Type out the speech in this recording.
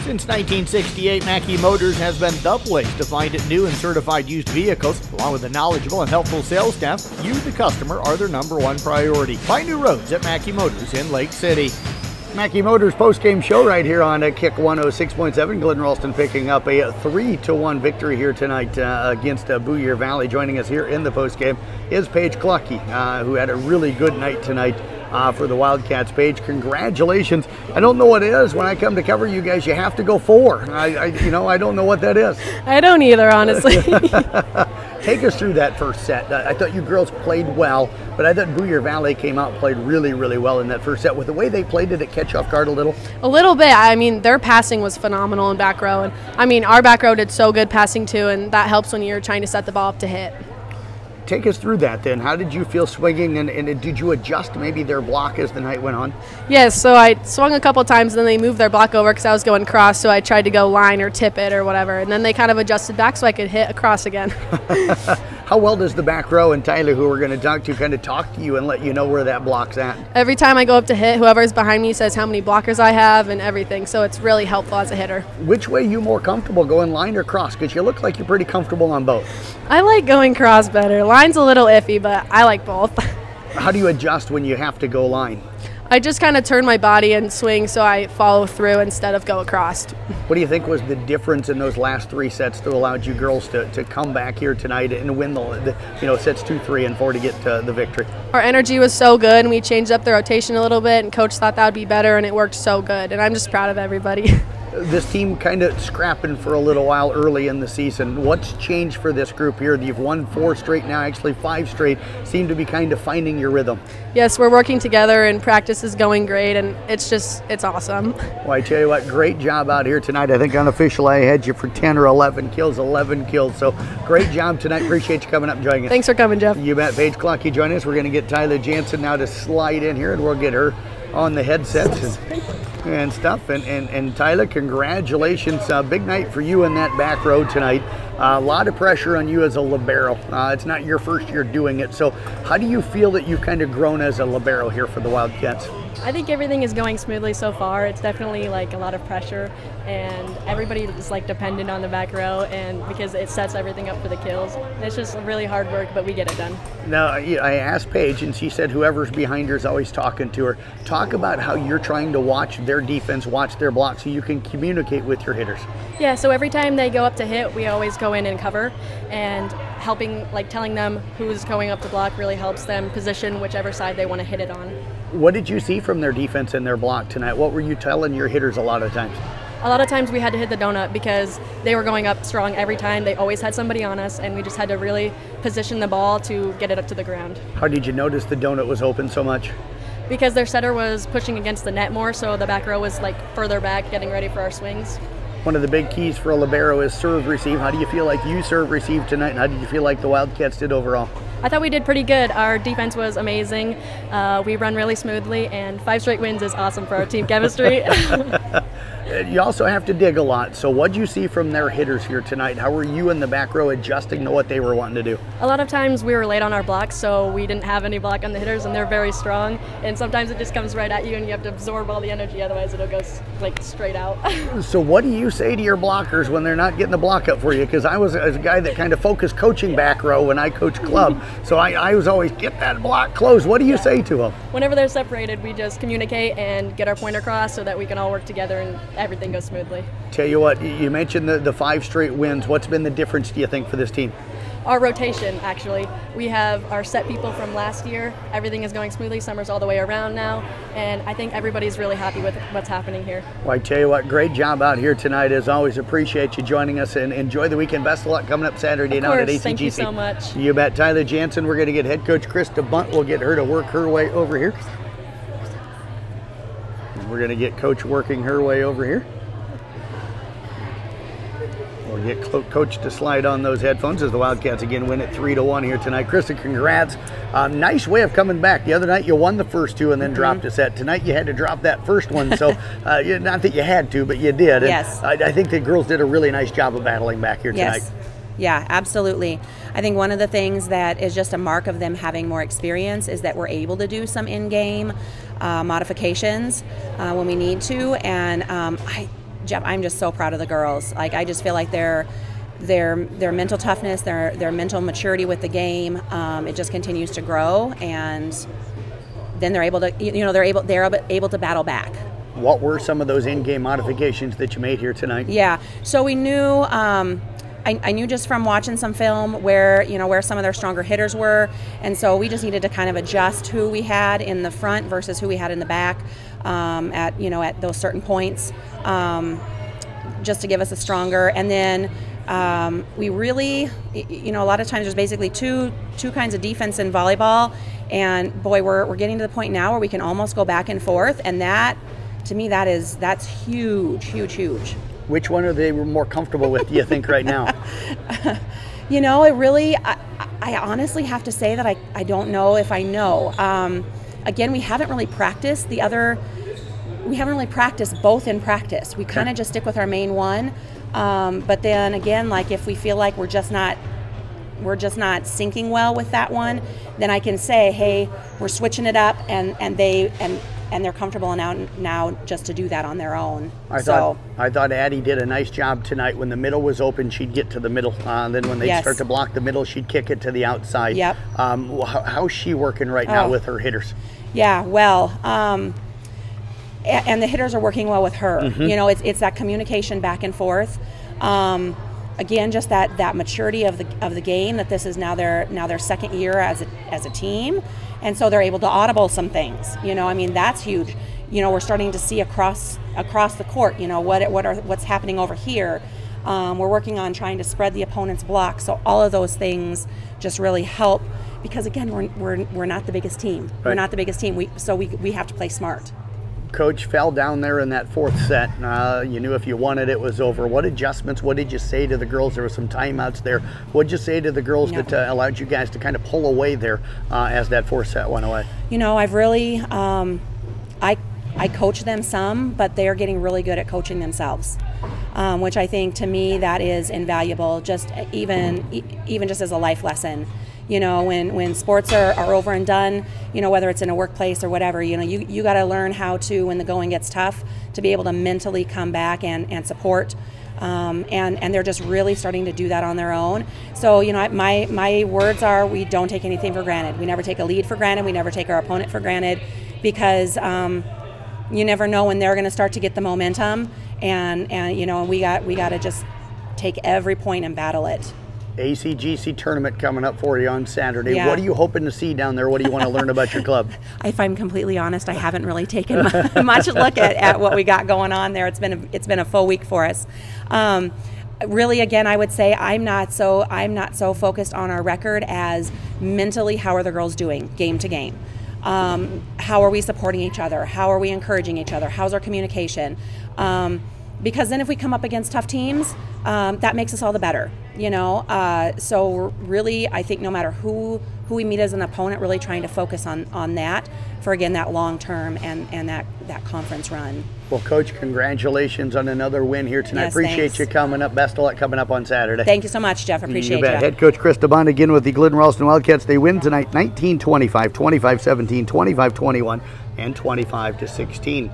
Since 1968, Mackey Motors has been the place to find new and certified used vehicles. Along with a knowledgeable and helpful sales staff, you, the customer, are their #1 priority. Find new roads at Mackey Motors in Lake City. Mackey Motors post-game show right here on Kick 106.7. Glidden Ralston picking up a 3-1 victory here tonight against Boyer Valley. Joining us here in the post-game is Paige Klocke, who had a really good night tonight for the Wildcats. Paige, congratulations. I don't know what it is. When I come to cover you guys, you have to go 4. I don't know what that is. I don't either, honestly. Take us through that first set. I thought you girls played well, but I thought Boyer Valley came out and played really, really well in that first set. With the way they played, did it catch you off guard a little? A little bit. I mean, their passing was phenomenal in back row. And I mean, our back row did so good passing too, and that helps when you're trying to set the ball up to hit. Take us through that then. How did you feel swinging, and did you adjust maybe their block as the night went on? Yes, so I swung a couple times, and then they moved their block over because I was going cross, so I tried to go line or tip it or whatever, and then they kind of adjusted back so I could hit across again. How well does the back row and Tiela, who we're going to talk to, kind of talk to you and let you know where that block's at? Every time I go up to hit, whoever's behind me says how many blockers I have and everything, so it's really helpful as a hitter. Which way are you more comfortable, going line or cross? Because you look like you're pretty comfortable on both. I like going cross better. Line's a little iffy, but I like both. How do you adjust when you have to go line? I just kind of turn my body and swing so I follow through instead of go across. What do you think was the difference in those last 3 sets that allowed you girls to come back here tonight and win the sets 2, 3, and 4 to get the victory? Our energy was so good, and we changed up the rotation a little bit, and Coach thought that would be better, and it worked so good, and I'm just proud of everybody. This team kind of scrapping for a little while early in the season. What's changed for this group here? You've won 4 straight now, actually 5 straight. Seem to be kind of finding your rhythm. Yes, we're working together, and practice is going great, and it's awesome. Well, I tell you what, great job out here tonight. I think unofficial I had you for 10 or 11 kills, so great job tonight. Appreciate you coming up and joining us. Thanks for coming, Jeff. You bet. Paige Klocke joining us. We're going to get Tiela Janssen now to slide in here, and we'll get her on the headsets and stuff. And Tiela, congratulations. Big night for you in that back row tonight. A lot of pressure on you as a libero. It's not your first year doing it. So how do you feel that you've kind of grown as a libero here for the Wildcats? I think everything is going smoothly so far. It's definitely like a lot of pressure, and everybody is like dependent on the back row, and because it sets everything up for the kills. And it's just really hard work, but we get it done. Now, I asked Paige, and she said whoever's behind her is always talking to her. Talk about how you're trying to watch their defense, watch their block, so you can communicate with your hitters. Yeah, so every time they go up to hit, we always go in and cover, and telling them who's going up to block really helps them position whichever side they want to hit it on. What did you see from their defense and their block tonight? What were you telling your hitters a lot of times? A lot of times we had to hit the donut because they were going up strong every time. They always had somebody on us, and we just had to really position the ball to get it up to the ground. How did you notice the donut was open so much? Because their setter was pushing against the net more, so the back row was like further back getting ready for our swings. One of the big keys for a libero is serve receive. How do you feel like you serve receive tonight, and how did you feel like the Wildcats did overall? I thought we did pretty good. Our defense was amazing. We run really smoothly, and 5 straight wins is awesome for our team chemistry. You also have to dig a lot. So what did you see from their hitters here tonight? How were you in the back row adjusting to what they were wanting to do? A lot of times we were late on our blocks, so we didn't have any block on the hitters, and they're very strong. And sometimes it just comes right at you, and you have to absorb all the energy, otherwise it'll go like straight out. So what do you say to your blockers when they're not getting the block up for you? Because I was a guy that kind of focused coaching back row when I coached club. So I was always, get that block closed. What do you say to them? Whenever they're separated, we just communicate and get our point across so that we can all work together and everything goes smoothly. Tell you what, you mentioned the 5 straight wins. What's been the difference, do you think, for this team? Our rotation, actually. We have our set people from last year. Everything is going smoothly. Summer's all the way around now, and I think everybody's really happy with what's happening here. Well, I tell you what, great job out here tonight. As always, appreciate you joining us, and enjoy the weekend. Best of luck coming up Saturday night at ACGC. Thank you so much. You bet. Tiela Janssen, we're going to get head coach Krista Bundt. We'll get her to work her way over here. And we're going to get coach working her way over here. We'll get coach to slide on those headphones as the Wildcats again win it 3-1 here tonight. Krista, congrats. Nice way of coming back. The other night you won the first 2 and then dropped a set. Tonight you had to drop that first one. So not that you had to, but you did. Yes. And I think the girls did a really nice job of battling back here tonight. Yes. Yeah, absolutely. I think one of the things that is just a mark of them having more experience is that we're able to do some in-game modifications when we need to. And Jeff, I'm just so proud of the girls. Like, I just feel like their mental toughness, their mental maturity with the game, it just continues to grow, and then they're able to, they're able to battle back. What were some of those in-game modifications that you made here tonight? Yeah, so we knew, I knew just from watching some film where some of their stronger hitters were, and so we just needed to kind of adjust who we had in the front versus who we had in the back at those certain points, just to give us a stronger. And then we really, a lot of times there's basically two kinds of defense in volleyball, and boy, we're getting to the point now where we can almost go back and forth, and that, to me, that's huge, huge, huge. Which one are they more comfortable with, do you think, right now? It really, I honestly have to say that I don't know if I know. Again, we haven't really practiced both in practice. We kind of just stick with our main one. But then again, like if we feel like we're just not syncing well with that one, then I can say, hey, we're switching it up, and they're comfortable now just to do that on their own. I thought Addie did a nice job tonight. When the middle was open, she'd get to the middle. Then when they start to block the middle, she'd kick it to the outside. Yep. How's she working right now with her hitters? Yeah, well, and the hitters are working well with her. Mm-hmm. It's that communication back and forth. Again, just that maturity of the game, that this is now their second year as a team, and so they're able to audible some things. That's huge. We're starting to see across the court. What's happening over here. We're working on trying to spread the opponent's block. So all of those things just really help, because again, we're not the biggest team. Right. We're not the biggest team. We have to play smart. Coach fell down there in that fourth set. You knew if you won it, it was over. What adjustments, what did you say to the girls? There were some timeouts there. What did you say to the girls that allowed you guys to kind of pull away there as that fourth set went away? I've really, I coach them some, but they're getting really good at coaching themselves, which I think, to me, that is invaluable, just even just as a life lesson. When sports are over and done, whether it's in a workplace or whatever, you got to learn how to, when the going gets tough, to be able to mentally come back and support. And they're just really starting to do that on their own. So, my words are, we don't take anything for granted. We never take a lead for granted. We never take our opponent for granted, because you never know when they're going to start to get the momentum. And we got to just take every point and battle it. ACGC tournament coming up for you on Saturday. Yeah. What are you hoping to see down there? What do you want to learn about your club? If I'm completely honest, I haven't really taken much look at what we got going on there. It's been a full week for us. Really, again, I would say I'm not so focused on our record as mentally, how are the girls doing game to game? How are we supporting each other? How are we encouraging each other? How's our communication? Because then if we come up against tough teams, that makes us all the better, So really, I think no matter who we meet as an opponent, really trying to focus on that for, again, that long term and that conference run. Well, Coach, congratulations on another win here tonight. Yes, appreciate thanks. you coming up. Best of luck coming up on Saturday. Thank you so much, Jeff. Appreciate you. Bet. You. Head Coach Krista Bundt again with the Glidden Ralston Wildcats. They win tonight 19-25, 25-17, 25-21, and 25-16.